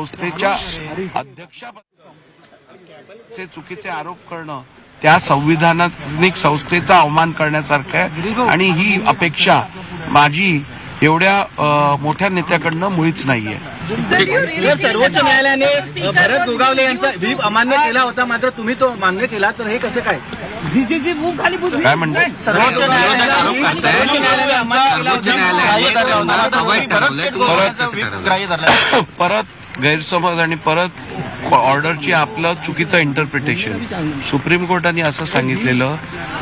संस्थेच्या अध्यक्षाचे चुकीचे आरोप करणं त्या संविधानिक संस्थेचा अवमान करण्यासारखं आहे आणि ही अपेक्षा माझी एवढ्या मोठ्या नेत्याकडनं मुळीच नाहीये। सर्वोच्च न्यायालयाने भरत गोगावले यांचा व्हीप अमान्य केला होता, मात्र तुम्ही तो मान्य केला, तर हे कसं काय? काय म्हणताय? सर्वोच्च न्यायालयाने परत गैरसमज आणि परत ऑर्डरची आपलं चुकीचं इंटरप्रिटेशन। सुप्रीम कोर्टाने असं सांगितलेलं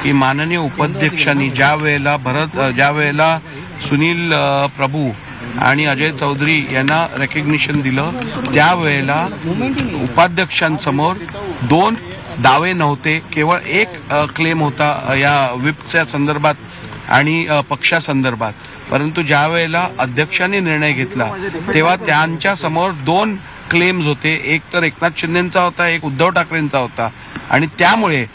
की माननीय उपाध्यक्षांनी ज्या वेळेला सुनील प्रभू आणि अजय चौधरी यांना रेकग्निशन दिलं त्यावेळेला उपाध्यक्षांसमोर 2 दावे नव्हते, केवळ एक क्लेम होता या व्हिपच्या संदर्भात आणि पक्षासंदर्भात। परंतु ज्या वेळेला अध्यक्षांनी निर्णय घेतला तेव्हा त्यांच्या समोर 2 क्लेम्स होते, एक तर एकनाथ शिंदेचा होता, एक उद्धव ठाकरेंचा होता आणि त्यामुळे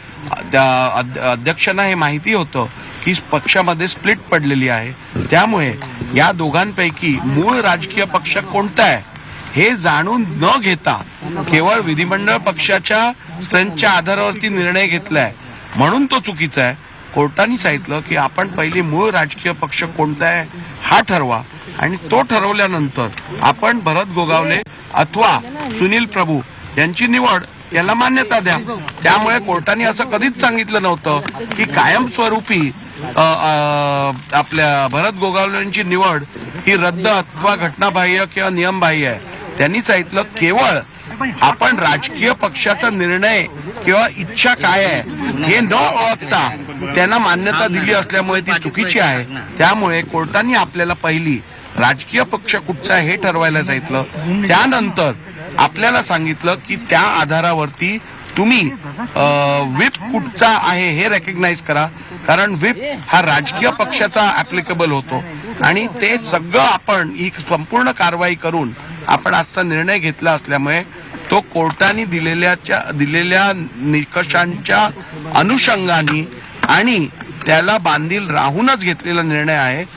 अध्यक्षांना हे माहिती होतं की पक्षामध्ये स्प्लिट पडलेली आहे। त्यामुळे या दोघांपैकी मूळ राजकीय पक्ष कोणता आहे हे जाणून न घेता केवळ विधिमंडळ पक्षाच्या स्ट्रेंथच्या आधारावरती निर्णय घेतलाय, म्हणून तो चुकीचा आहे। कोर्टाने सांगितलं की आपण पहिली मूळ राजकीय पक्ष कोणता आहे हा ठरवा आणि तो ठरवल्यानंतर आपण भरत गोगावले अथवा सुनील प्रभू यांची निवड याला मान्यता द्या। त्यामुळे कोर्टाने असं कधीच सांगितलं नव्हतं की कायमस्वरूपी आपल्या भरत गोगावलेंची निवड ही रद्द अथवा घटनाबाह्य किंवा नियमबाह्य आहे। त्यांनी सांगितलं केवळ आपण राजकीय पक्षाचा निर्णय किंवा इच्छा काय आहे हे न ओळखता त्यांना मान्यता दिली असल्यामुळे ती चुकीची आहे। त्यामुळे कोर्टाने आपल्याला पहिली राजकीय पक्ष कुठचा आहे हे ठरवायला सांगितलं, त्यानंतर आपल्याला सांगितलं की त्या आधारावरती तुम्ही व्हिप कुठचा आहे हे रेकग्नाइज करा, कारण व्हिप हा राजकीय पक्षाचा ऍप्लिकेबल होतो आणि ते सगळं आपण ही संपूर्ण कारवाई करून आपण आजचा निर्णय घेतला असल्यामुळे तो कोर्टाने दिलेल्या निकषांच्या अनुषंगाने आणि त्याला बांधील राहूनच घेतलेला निर्णय आहे।